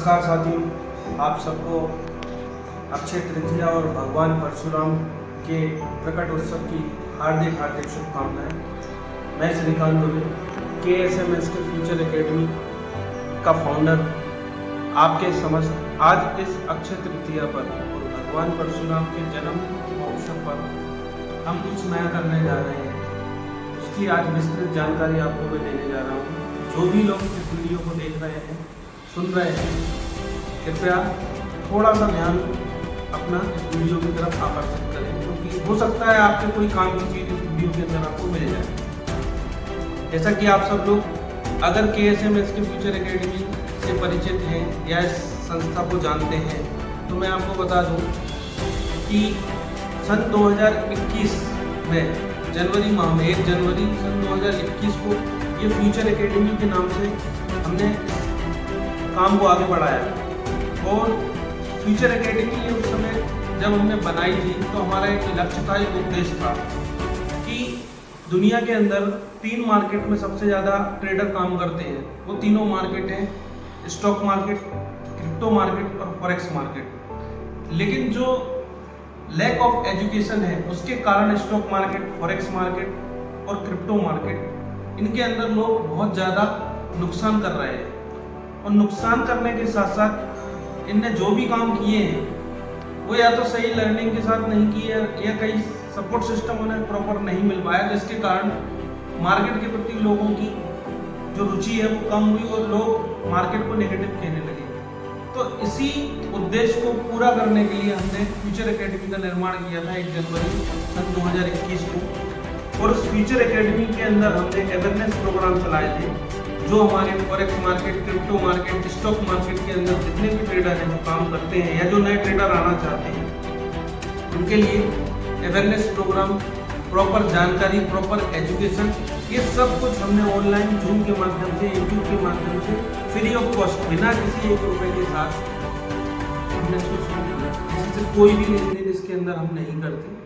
नमस्कार साथियों, आप सबको अक्षय तृतीया और भगवान परशुराम के प्रकट उत्सव की हार्दिक हार्दिक शुभकामनाएं। मैं श्रीकांत दुबे, KSMS के फ्यूचर एकेडमी का फाउंडर, आपके समस्त आज इस अक्षय तृतीया पर और भगवान परशुराम के जन्म महोत्सव पर हम कुछ नया करने जा रहे हैं। उसकी आज विस्तृत जानकारी आपको मैं देने जा रहा हूँ। जो भी लोग इस वीडियो को देख रहे हैं, सुन रहे हैं, कृपया थोड़ा सा ध्यान अपना इस वीडियो की तरफ आकर्षित करें, क्योंकि हो सकता है आपके कोई काम की चीज़ इस वीडियो के अंदर आपको मिल जाए। जैसा कि आप सब लोग अगर KSMS के फ्यूचर एकेडमी से परिचित हैं या इस संस्था को जानते हैं, तो मैं आपको बता दूं कि सन 2021 में जनवरी माह में 1 जनवरी सन 2021 को ये फ्यूचर एकेडमी के नाम से हमने काम को आगे बढ़ाया। और फ्यूचर एकेडमी ये उस समय जब हमने बनाई थी तो हमारा एक लक्ष्य था, एक उद्देश्य था कि दुनिया के अंदर 3 मार्केट में सबसे ज़्यादा ट्रेडर काम करते हैं। वो तीनों मार्केट हैं स्टॉक मार्केट, क्रिप्टो मार्केट और फॉरेक्स मार्केट। लेकिन जो लैक ऑफ एजुकेशन है उसके कारण स्टॉक मार्केट, फॉरेक्स मार्केट और क्रिप्टो मार्केट, इनके अंदर लोग बहुत ज़्यादा नुकसान कर रहे हैं। और नुकसान करने के साथ साथ इनने जो भी काम किए हैं वो या तो सही लर्निंग के साथ नहीं किए या कई सपोर्ट सिस्टम उन्हें प्रॉपर नहीं मिल पाया, जिसके कारण मार्केट के प्रति लोगों की जो रुचि है वो कम हुई और लोग मार्केट को नेगेटिव कहने लगे। तो इसी उद्देश्य को पूरा करने के लिए हमने फ्यूचर एकेडमी का निर्माण किया था 1 जनवरी सन 2021 को। और उस फ्यूचर एकेडमी के अंदर हमने अवेयरनेस प्रोग्राम चलाए थे, जो हमारे forex market, crypto market, stock market के अंदर जितने भी ट्रेडर हैं जो काम करते हैं या जो नए ट्रेडर आना चाहते हैं, उनके लिए अवेयरनेस प्रोग्राम, प्रॉपर जानकारी, प्रॉपर एजुकेशन, ये सब कुछ हमने ऑनलाइन जूम के माध्यम से, यूट्यूब के माध्यम से फ्री ऑफ कॉस्ट, बिना किसी 1 रुपये के साथ हमने इसको शुरू किया। किसी से कोई भी लेन देन इसके अंदर हम नहीं करते।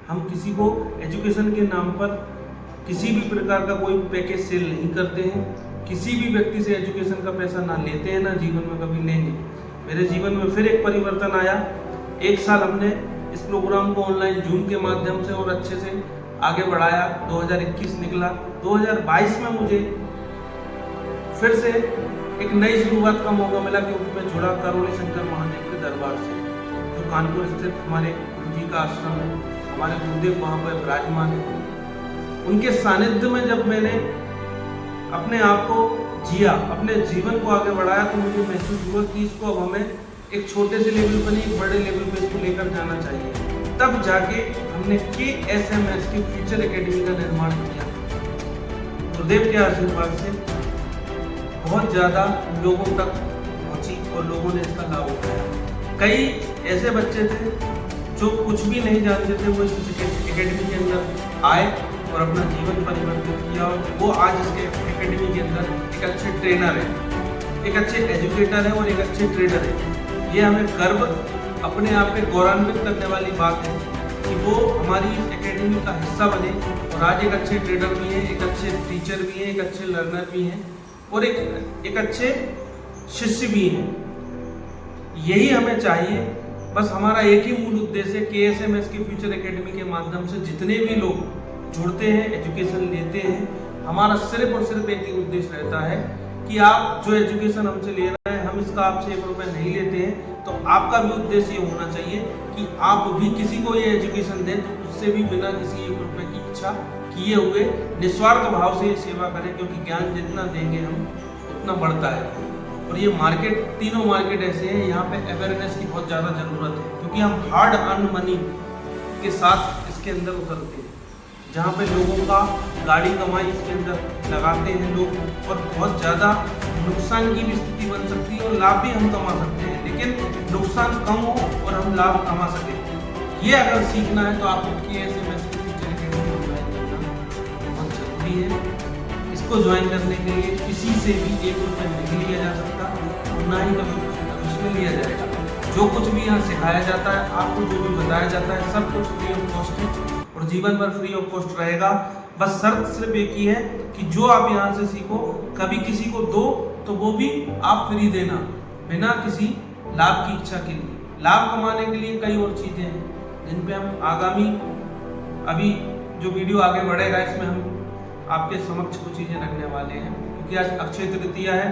हम किसी को एजुकेशन के नाम पर किसी भी प्रकार का कोई पैकेज सेल नहीं करते हैं। किसी भी व्यक्ति से एजुकेशन का पैसा ना लेते हैं, ना जीवन में कभी लेंगे। मेरे जीवन में फिर एक परिवर्तन आया। 1 साल हमने इस प्रोग्राम को ऑनलाइन जूम के माध्यम से और अच्छे से आगे बढ़ाया। 2021 निकला, 2022 में मुझे फिर से एक नई शुरुआत का मौका मिला, क्योंकि मैं जुड़ा करोली शंकर महादेव के दरबार से, जो कानपुर स्थित हमारे गुरु जी का आश्रम है। हमारे गुरुदेव वहाँ पर विराजमान है। उनके सानिध्य में जब मैंने अपने आप को जिया, अपने जीवन को आगे बढ़ाया, तो मुझे महसूस हुआ कि इसको अब हमें एक छोटे से लेवल पर नहीं, एक बड़े लेवल पर इसको लेकर जाना चाहिए। तब जाके हमने KSMS की फ्यूचर एकेडमी का निर्माण किया। गुरुदेव के आशीर्वाद से बहुत ज़्यादा लोगों तक पहुंची और लोगों ने इसका लाभ उठाया। कई ऐसे बच्चे थे जो कुछ भी नहीं जानते थे, वो इस एकेडमी के अंदर आए और अपना जीवन परिवर्तित किया। और वो आज इसके एकेडमी के अंदर एक अच्छे ट्रेनर है, एक अच्छे एजुकेटर है और एक अच्छे ट्रेडर है। ये हमें गर्व, अपने आप पे गौरवान्वित करने वाली बात है कि वो हमारी इस एकेडमी का हिस्सा बने और आज एक अच्छे ट्रेडर भी हैं, एक अच्छे टीचर भी हैं, एक अच्छे लर्नर भी हैं और एक अच्छे शिष्य भी हैं। यही हमें चाहिए। बस हमारा एक ही मूल उद्देश्य है, KSMS की फ्यूचर एकेडमी के माध्यम से जितने भी लोग जुड़ते हैं, एजुकेशन लेते हैं, हमारा सिर्फ और सिर्फ एक ही उद्देश्य रहता है कि आप जो एजुकेशन हमसे ले रहे हैं, हम इसका आपसे 1 रुपये नहीं लेते हैं, तो आपका भी उद्देश्य ये होना चाहिए कि आप भी किसी को ये एजुकेशन दें तो उससे भी बिना किसी 1 रुपये की इच्छा किए हुए निस्वार्थ भाव से ये सेवा करें, क्योंकि ज्ञान जितना देंगे हम उतना बढ़ता है। और ये मार्केट, तीनों मार्केट ऐसे हैं, यहाँ पे अवेयरनेस की बहुत ज़्यादा ज़रूरत है, क्योंकि हम हार्ड अर्न मनी के साथ इसके अंदर उतरते हैं, जहाँ पे लोगों का गाड़ी कमाई इसके अंदर लगाते हैं लोग, और बहुत ज़्यादा नुकसान की भी स्थिति बन सकती है और लाभ भी हम कमा सकते हैं, लेकिन नुकसान कम हो और हम लाभ कमा सकें। ये अगर सीखना है तो आपको KSMS की फ्यूचर एकेडमी ज्वाइन करना बहुत ज़रूरी है। इसको ज्वाइन करने के लिए किसी से भी 1 रुपये नहीं लिया जा सकता और ना ही कभी उसमें लिया जाएगा। जो कुछ भी यहाँ सिखाया जाता है, आपको जो भी बताया जाता है, सब कुछ फ्री ऑफ कॉस्ट है और जीवन भर फ्री ऑफ कॉस्ट रहेगा। बस शर्त सिर्फ एक ही है कि जो आप यहाँ से सीखो, कभी किसी को दो तो वो भी आप फ्री देना, बिना किसी लाभ की इच्छा के लिए। लाभ कमाने के लिए कई और चीज़ें हैं जिन पे हम आगामी अभी जो वीडियो आगे बढ़ेगा इसमें हम आपके समक्ष कुछ चीज़ें रखने वाले हैं, क्योंकि आज अक्षय तृतीया है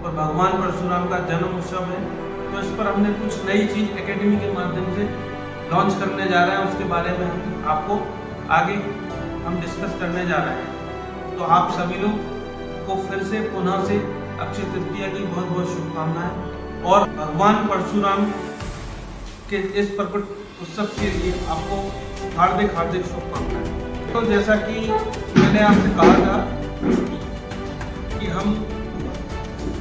और भगवान परशुराम का जन्म उत्सव है। तो इस पर हमने कुछ नई चीज़ एकेडमी के माध्यम से लॉन्च करने जा रहे हैं, उसके बारे में हम आपको आगे हम डिस्कस करने जा रहे हैं। तो आप सभी लोग को फिर से पुनः से अक्षय तृतीया की बहुत बहुत शुभकामनाएं और भगवान परशुराम के इस प्रकट उत्सव के लिए आपको हार्दिक हार्दिक शुभकामनाएं। तो जैसा कि मैंने आपसे कहा था कि हम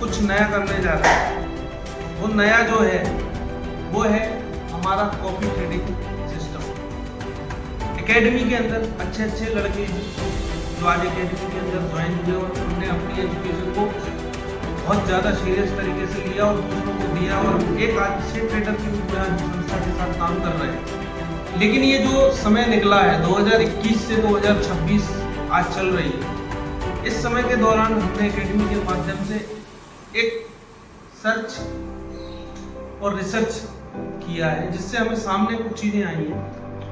कुछ नया करने जा रहे हैं, वो नया जो है वो है हमारा कॉपी ट्रेडिंग सिस्टम। एकेडमी के अंदर अच्छे अच्छे लड़के हैं जो आज एकेडमी के अंदर ज्वाइन हुए और उन्होंने अपनी एजुकेशन को बहुत ज़्यादा सीरियस तरीके से लिया और दूसरों को दिया और एक अच्छे ट्रेडर की संस्था के साथ काम कर रहे हैं। लेकिन ये जो समय निकला है 2021 से 2026 आज चल रही है, इस समय के दौरान हमने एकेडमी के माध्यम से एक सर्च और रिसर्च किया है, जिससे हमें सामने कुछ चीज़ें आई हैं,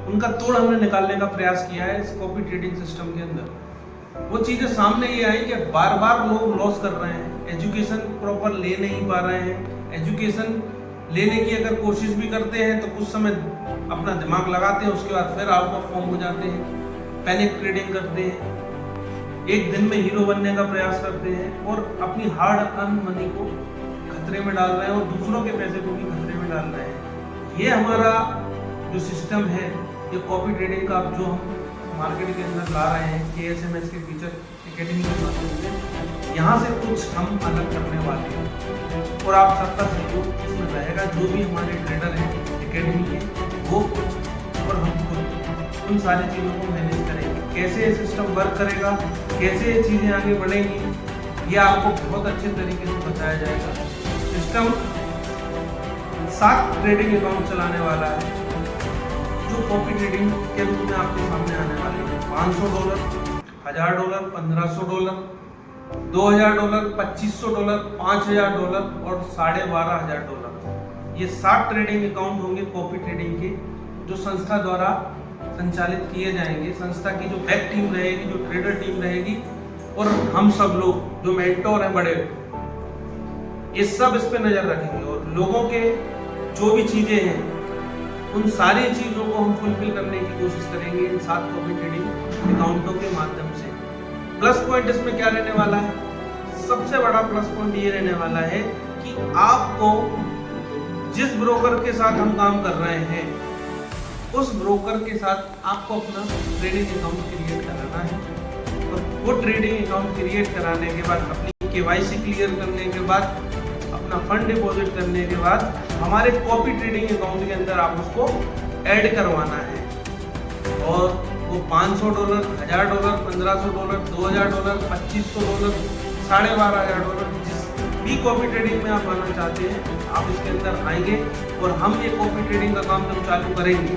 उनका तोड़ हमने निकालने का प्रयास किया है इस कॉपी ट्रेडिंग सिस्टम के अंदर। वो चीज़ें सामने ये आई कि बार बार लोग लॉस कर रहे हैं, एजुकेशन प्रॉपर ले नहीं पा रहे हैं, एजुकेशन लेने की अगर कोशिश भी करते हैं तो कुछ समय अपना दिमाग लगाते हैं, उसके बाद फिर आउट ऑफ फॉर्म हो जाते हैं, पैनिक ट्रेडिंग करते हैं, एक दिन में हीरो बनने का प्रयास करते हैं और अपनी हार्ड अर्न मनी को खतरे में डाल रहे हैं और दूसरों के पैसे को भी खतरे में डाल रहे हैं। ये हमारा जो सिस्टम है, ये कॉपी ट्रेडिंग का जो हम मार्केट के अंदर ला रहे हैं KSMS के फीचर एकेडमी के माध्यम से, यहाँ से कुछ हम अलग करने वाले हैं और आप सबका सहयोग इसमें रहेगा। जो भी हमारे ट्रेडर हैं एकेडमी के, वो और हम खुद उन सारी चीज़ों को मैनेज करेंगे। कैसे ये सिस्टम वर्क करेगा, कैसे ये चीज़ें आगे बढ़ेंगी, ये आपको बहुत अच्छे तरीके से बताया जाएगा। सिस्टम 7 ट्रेडिंग अकाउंट चलाने वाला है जो कॉपी ट्रेडिंग के रूप में आपके सामने आने वाले हैं। $500, $1000, $1500, $2000, $2500, $5000 और $12500। ये 7 ट्रेडिंग अकाउंट होंगे कॉपी ट्रेडिंग के, जो संस्था द्वारा संचालित किए जाएंगे। संस्था की जो बैक टीम रहेगी, जो ट्रेडर टीम रहेगी और हम सब लोग जो मेंटोर हैं बड़े, ये सब इस पे नजर रखेंगे और लोगों के जो भी चीजें हैं उन सारी चीजों को हम फुलफिल करने की कोशिश करेंगे इन 7 कॉपी ट्रेडिंग अकाउंटों के माध्यम से। प्लस पॉइंट इसमें क्या रहने वाला है? सबसे बड़ा प्लस पॉइंट ये रहने वाला है कि आपको जिस ब्रोकर के साथ हम काम कर रहे हैं उस ब्रोकर के साथ आपको अपना ट्रेडिंग अकाउंट क्रिएट कराना है और वो ट्रेडिंग अकाउंट क्रिएट कराने के बाद अपनी KYC क्लियर करने के बाद अपना फंड डिपॉजिट करने के बाद हमारे कॉपी ट्रेडिंग अकाउंट के अंदर आप उसको ऐड करवाना है और वो $500, $1000, $1500, $2000, $2500, $12500 जिस भी कॉपी ट्रेडिंग में आप आना चाहते हैं आप इसके अंदर आएंगे और हम ये कॉपी ट्रेडिंग का काम जब चालू करेंगे